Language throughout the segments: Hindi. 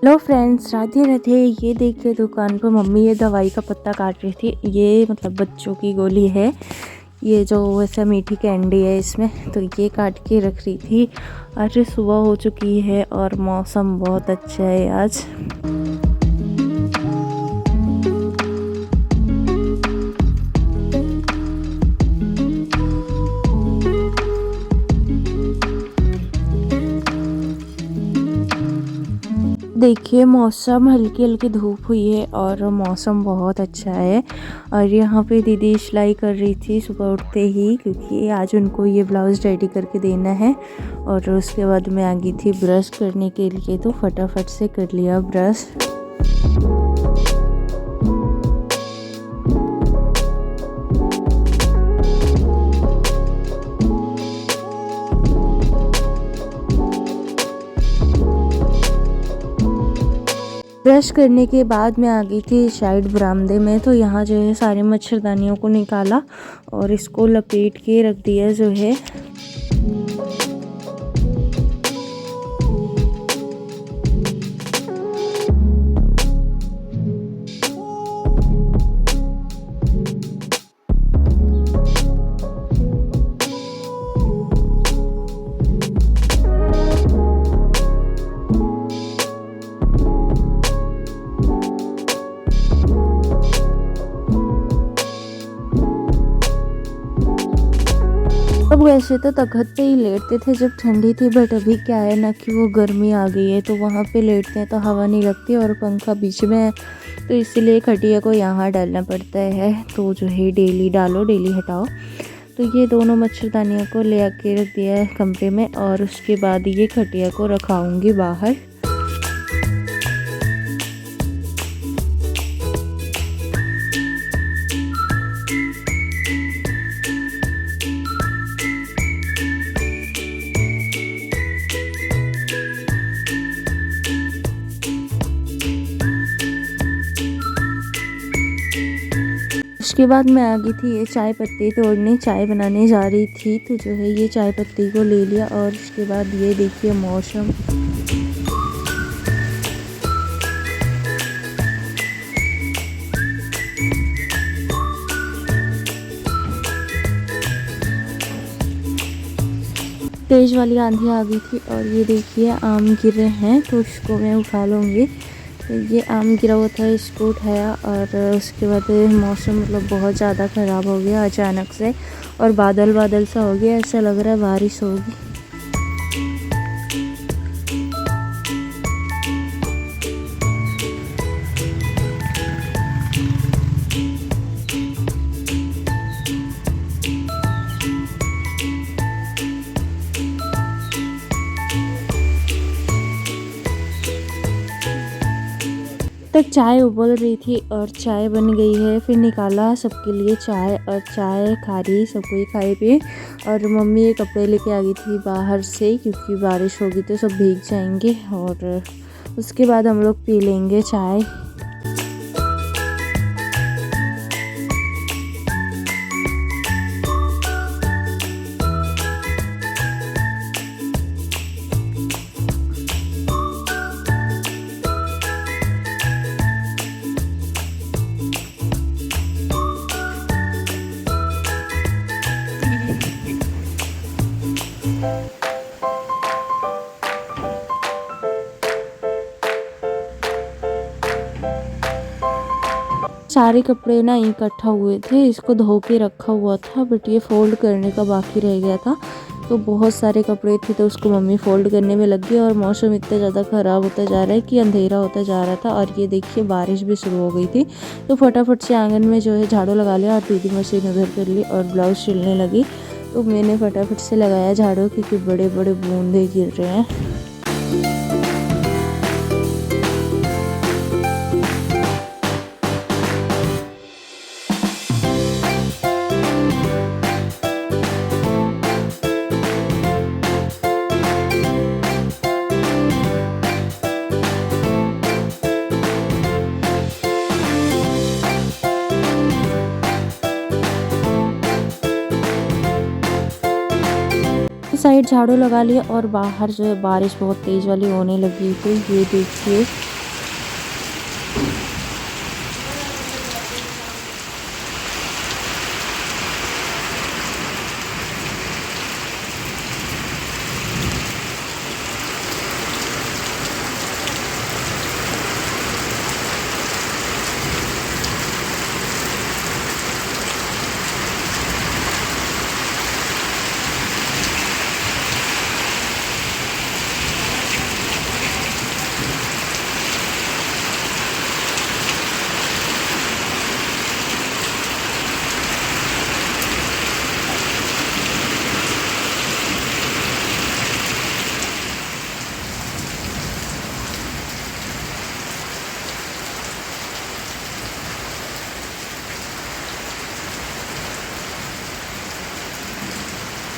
Hello friends, Radhe Radhe. ये देखिए दुकान पर मम्मी ये दवाई का पत्ता काट रही थी। ये मतलब बच्चों की गोली है, ये जो वैसा मीठी कैंडी है इसमें, तो ये काट के रख रही थी। आज सुबह हो चुकी है और मौसम बहुत अच्छा है आज। देखिए मौसम हल्की हल्की धूप हुई है और मौसम बहुत अच्छा है। और यहाँ पे दीदी सिलाई कर रही थी सुबह उठते ही, क्योंकि आज उनको ये ब्लाउज़ रेडी करके देना है। और उसके बाद मैं आ गई थी ब्रश करने के लिए, तो फटाफट से कर लिया ब्रश। ब्रश करने के बाद मैं आ गई थी साइड बरामदे में, तो यहाँ जो है सारे मच्छरदानियों को निकाला और इसको लपेट के रख दिया जो है। अब वैसे तो तखत पे ही लेटते थे जब ठंडी थी, बट अभी क्या है ना कि वो गर्मी आ गई है, तो वहाँ पे लेटते हैं तो हवा नहीं लगती और पंखा बीच में है, तो इसलिए खटिया को यहाँ डालना पड़ता है। तो जो है डेली डालो डेली हटाओ। तो ये दोनों मच्छरदानियों को ले आके रख दिया है कमरे में, और उसके बाद ये खटिया को रखाऊंगी बाहर। उसके बाद मैं आ गई थी ये चाय पत्ती तोड़ने, चाय बनाने जा रही थी, तो जो है ये चाय पत्ती को ले लिया। और उसके बाद ये देखिए मौसम, तेज वाली आंधी आ गई थी। और ये देखिए आम गिर रहे हैं, तो इसको मैं उठा लूँगी। तो ये आम गिरा हुआ था, इसको उठाया। और उसके बाद मौसम मतलब बहुत ज़्यादा ख़राब हो गया अचानक से, और बादल बादल सा हो गया, ऐसा लग रहा है बारिश होगी। तक चाय उबल रही थी और चाय बन गई है। फिर निकाला सबके लिए चाय, और चाय खा रही, सब कोई खाए पिए। और मम्मी ये कपड़े लेके आ गई थी बाहर से, क्योंकि बारिश होगी तो सब भीग जाएंगे। और उसके बाद हम लोग पी लेंगे चाय। सारे कपड़े ना इकट्ठा हुए थे, इसको धो के रखा हुआ था, बट ये फोल्ड करने का बाकी रह गया था। तो बहुत सारे कपड़े थे, तो उसको मम्मी फोल्ड करने में लग गई। और मौसम इतना ज़्यादा ख़राब होता जा रहा है कि अंधेरा होता जा रहा था। और ये देखिए बारिश भी शुरू हो गई थी, तो फटाफट से आंगन में जो है झाड़ू लगा लिया, और दीदी मशीन उधर कर ली और ब्लाउज़ सिलने लगी। तो मैंने फटाफट से लगाया झाड़ू, क्योंकि बड़े बड़े बूंदे गिर रहे हैं। साइड झाड़ू लगा लिया, और बाहर जो है बारिश बहुत तेज़ वाली होने लगी। तो ये देखिए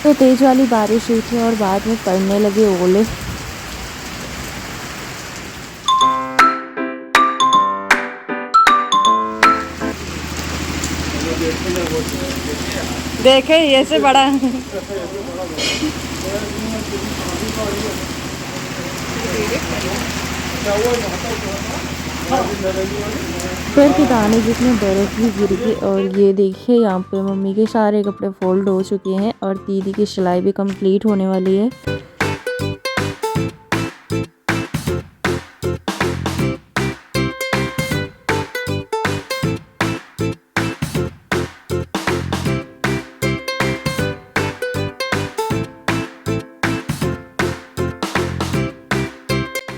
तो तेज़ वाली बारिश हुई थी और बाद में पड़ने लगे ओले। देखे ये से बड़ा पैर के दाने जितने बर्फ़ भी गिर गई। और ये देखिए यहाँ पे मम्मी के सारे कपड़े फोल्ड हो चुके हैं और दीदी की सिलाई भी कंप्लीट होने वाली है।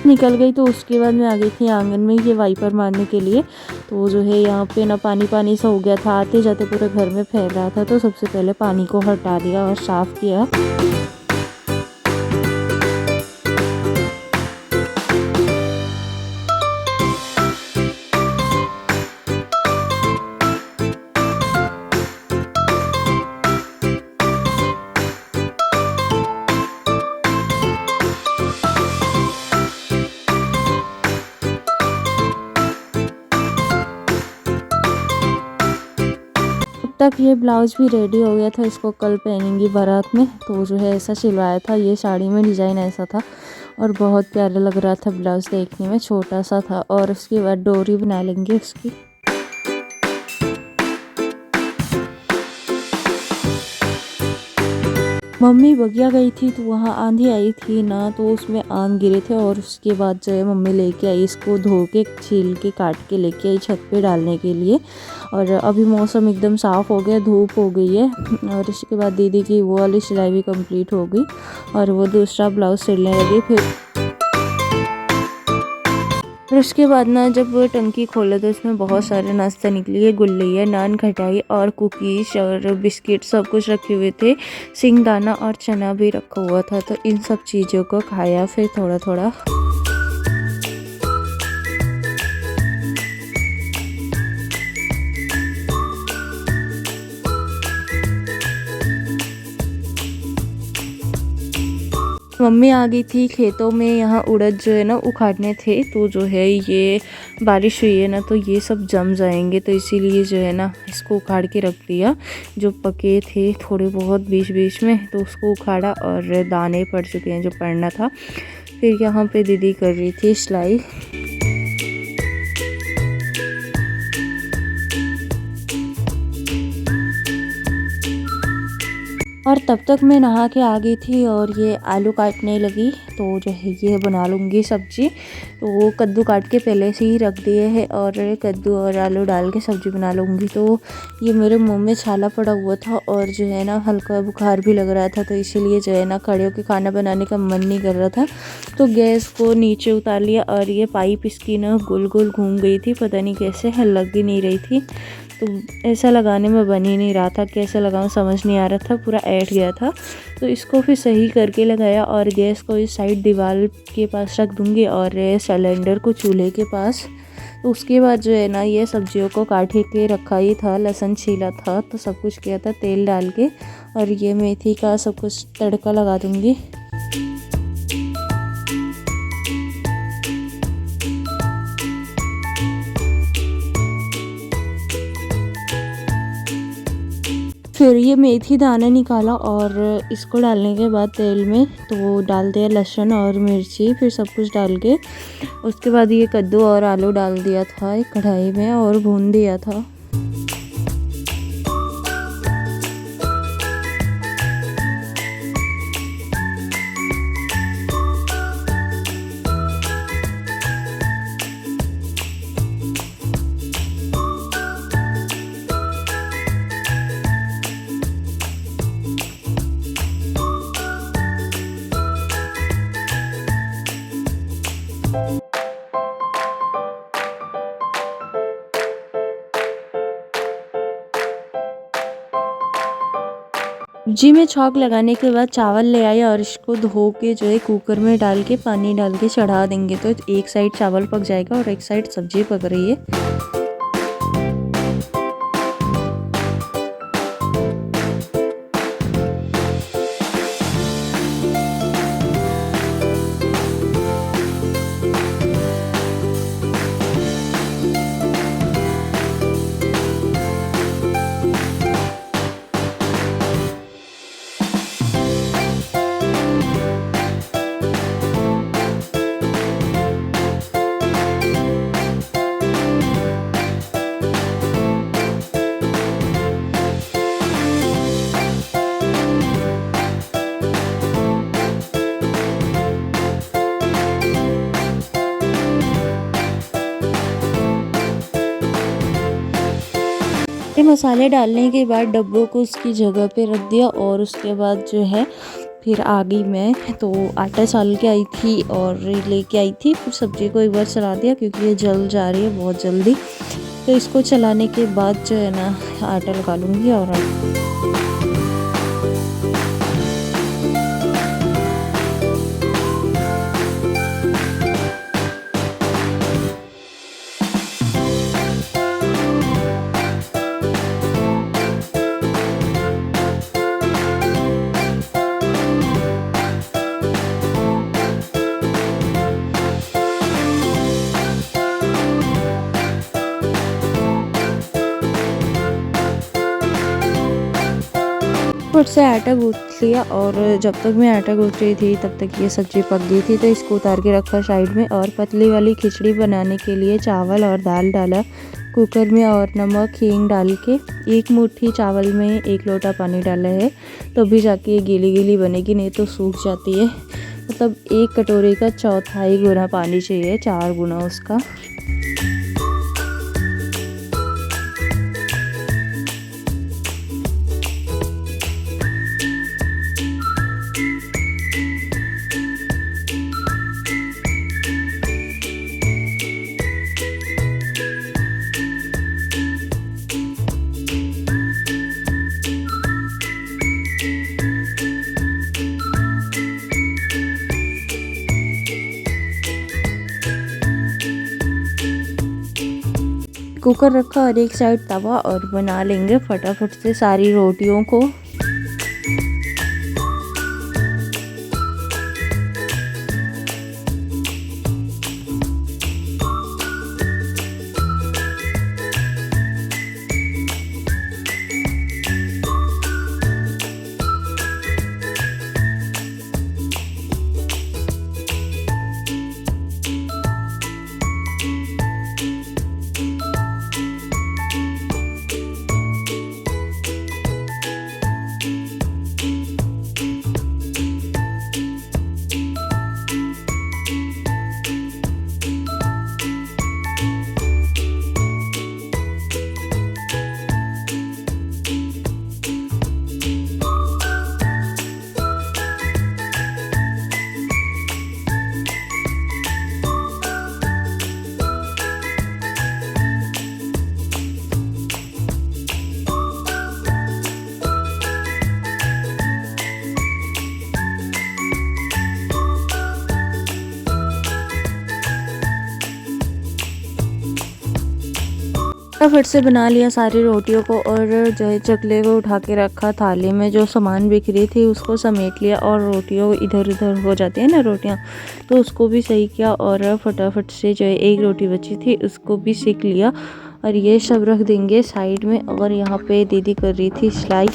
निकल गई तो उसके बाद मैं आ गई थी आंगन में ये वाइपर मारने के लिए। तो जो है यहाँ पे ना पानी पानी सा हो गया था, आते जाते पूरे घर में फैल रहा था। तो सबसे पहले पानी को हटा दिया और साफ़ किया। तक ये ब्लाउज़ भी रेडी हो गया था, इसको कल पहनेंगी बारात में। तो जो है ऐसा सिलवाया था, ये साड़ी में डिज़ाइन ऐसा था और बहुत प्यारा लग रहा था ब्लाउज़ देखने में, छोटा सा था। और उसके बाद डोरी बना लेंगे उसकी। मम्मी बगिया गई थी तो वहाँ आंधी आई थी ना, तो उसमें आम गिरे थे और उसके बाद जो है मम्मी लेके आई, इसको धो के छील के काट के लेके आई छत पे डालने के लिए। और अभी मौसम एकदम साफ़ हो गया, धूप हो गई है। और इसके बाद दीदी की वो वाली सिलाई भी कंप्लीट हो गई और वो दूसरा ब्लाउज सिलने लगी। फिर उसके बाद ना जब वो टंकी खोले तो इसमें बहुत सारे नाश्ता निकली है, गुल्लिया, नान, खटाई और कुकीज़ और बिस्किट सब कुछ रखे हुए थे। सिंगदाना और चना भी रखा हुआ था। तो इन सब चीज़ों को खाया फिर थोड़ा थोड़ा। मम्मी आ गई थी खेतों में, यहाँ उड़द जो है ना उखाड़ने थे। तो जो है ये बारिश हुई है ना तो ये सब जम जाएंगे, तो इसीलिए जो है ना इसको उखाड़ के रख दिया। जो पके थे थोड़े बहुत बीच बीच में, तो उसको उखाड़ा और दाने पड़ चुके हैं जो पड़ना था। फिर यहाँ पे दीदी कर रही थी सिलाई। और तब तक मैं नहा के आ गई थी और ये आलू काटने लगी। तो जो है ये बना लूँगी सब्जी। तो वो कद्दू काट के पहले से ही रख दिए हैं और कद्दू और आलू डाल के सब्जी बना लूँगी। तो ये मेरे मुंह में छाला पड़ा हुआ था और जो है ना हल्का बुखार भी लग रहा था, तो इसीलिए जो है ना खड़े होकर खाना बनाने का मन नहीं कर रहा था। तो गैस को नीचे उतार लिया और ये पाइप इसकी ना गोल गोल घूम गई थी, पता नहीं कैसे लग ही नहीं रही थी। तो ऐसा लगाने में बन ही नहीं रहा था, कैसे लगाऊं समझ नहीं आ रहा था, पूरा ऐंठ गया था। तो इसको फिर सही करके लगाया और गैस को इस साइड दीवार के पास रख दूंगी और सिलेंडर को चूल्हे के पास। तो उसके बाद जो है ना ये सब्जियों को काट के रखा ही था, लहसुन छीला था, तो सब कुछ किया था तेल डाल के। और ये मेथी का सब कुछ तड़का लगा दूंगी। फिर ये मेथी दाना निकाला और इसको डालने के बाद तेल में तो डाल दिया लहसुन और मिर्ची, फिर सब कुछ डाल के उसके बाद ये कद्दू और आलू डाल दिया था एक कढ़ाई में और भून दिया था। सब्जी में छौंक लगाने के बाद चावल ले आए और इसको धो के जो है कुकर में डाल के पानी डाल के चढ़ा देंगे, तो एक साइड चावल पक जाएगा और एक साइड सब्जी पक रही है। सारे मसाले डालने के बाद डब्बों को उसकी जगह पे रख दिया और उसके बाद जो है फिर आ गई मैं। तो आटा साल के आई थी और लेके आई थी। फिर सब्ज़ी को एक बार चला दिया क्योंकि ये जल जा रही है बहुत जल्दी। तो इसको चलाने के बाद जो है ना आटा लगा लूँगी। और फट से आटा गूँथ लिया और जब तक मैं आटा गूँथ रही थी तब तक ये सब्ज़ी पक गई थी। तो इसको उतार के रखा साइड में और पतली वाली खिचड़ी बनाने के लिए चावल और दाल डाला कुकर में और नमक हींग डाल के 1 मुट्ठी चावल में 1 लोटा पानी डाला है। तो अभी जाके ये गीली गीली बनेगी, नहीं तो सूख जाती है। मतलब 1 कटोरी का 1/4 गुना पानी चाहिए, 4 गुना उसका। कुकर रखा और एक साइड तवा और बना लेंगे फटाफट से सारी रोटियों को। फटाफट से बना लिया सारी रोटियों को और जो है चकले को उठा के रखा थाली में। जो सामान बिखरी थी उसको समेट लिया और रोटियों इधर उधर हो जाती है ना रोटियां, तो उसको भी सही किया और फटाफट से जो है 1 रोटी बची थी उसको भी सेक लिया। और ये सब रख देंगे साइड में। और यहाँ पे दीदी कर रही थी सिलाई।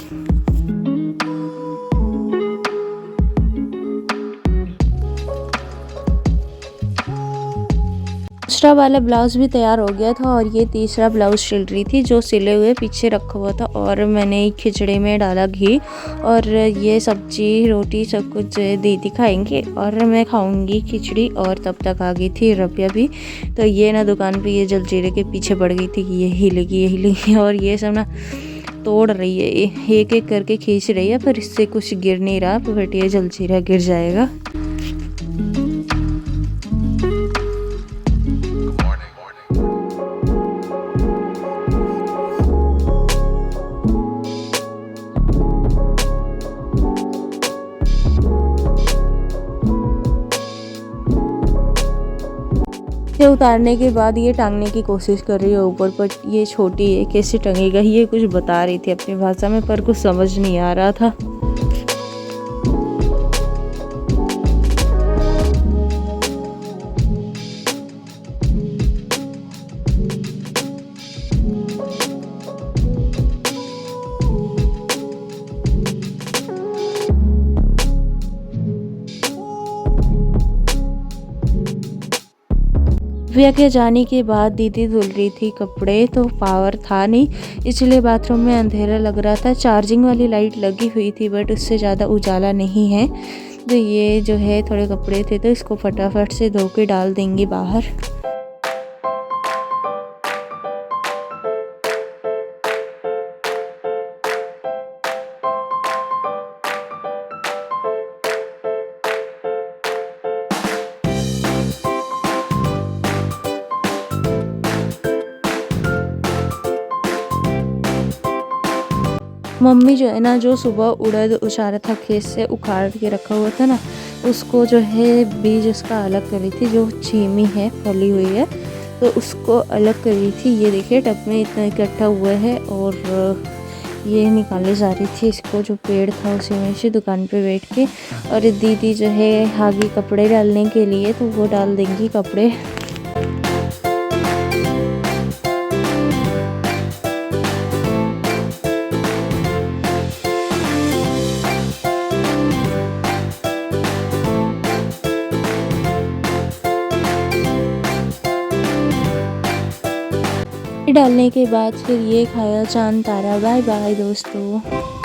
दूसरा वाला ब्लाउज भी तैयार हो गया था और ये तीसरा ब्लाउज सिल रही थी जो सिले हुए पीछे रखा हुआ था। और मैंने खिचड़ी में डाला घी और ये सब्जी रोटी सब कुछ दीदी खाएंगे और मैं खाऊंगी खिचड़ी। और तब तक आ गई थी रबिया भी। तो ये ना दुकान पे ये जलजीरे के पीछे पड़ गई थी कि ये हिलेगी और ये सब ना तोड़ रही है, एक एक करके खींच रही है, पर इससे कुछ गिर नहीं रहा, बट ये जलजीरा गिर जाएगा। ये उतारने के बाद ये टांगने की कोशिश कर रही है ऊपर, पर ये छोटी है कैसे टंगेगा, ये कुछ बता रही थी अपनी भाषा में, पर कुछ समझ नहीं आ रहा था। भैया के जाने के बाद दीदी धुल रही थी कपड़े, तो पावर था नहीं, इसलिए बाथरूम में अंधेरा लग रहा था। चार्जिंग वाली लाइट लगी हुई थी बट उससे ज़्यादा उजाला नहीं है। तो ये जो है थोड़े कपड़े थे तो इसको फटाफट से धो के डाल देंगे बाहर। मम्मी जो है ना, जो सुबह उड़द उछारा था खेत से उखाड़ के रखा हुआ था ना, उसको जो है बीज उसका अलग कर रही थी। जो छीमी है फली हुई है तो उसको अलग कर रही थी। ये देखिए टब में इतना इकट्ठा हुआ है और ये निकाले जा रही थी इसको। जो पेड़ था उसी में से दुकान पे बैठ के। और दीदी जो है आगे कपड़े डालने के लिए, तो वो डाल देंगी कपड़े। डालने के बाद फिर ये खाया चांद तारा। बाय बाय दोस्तों।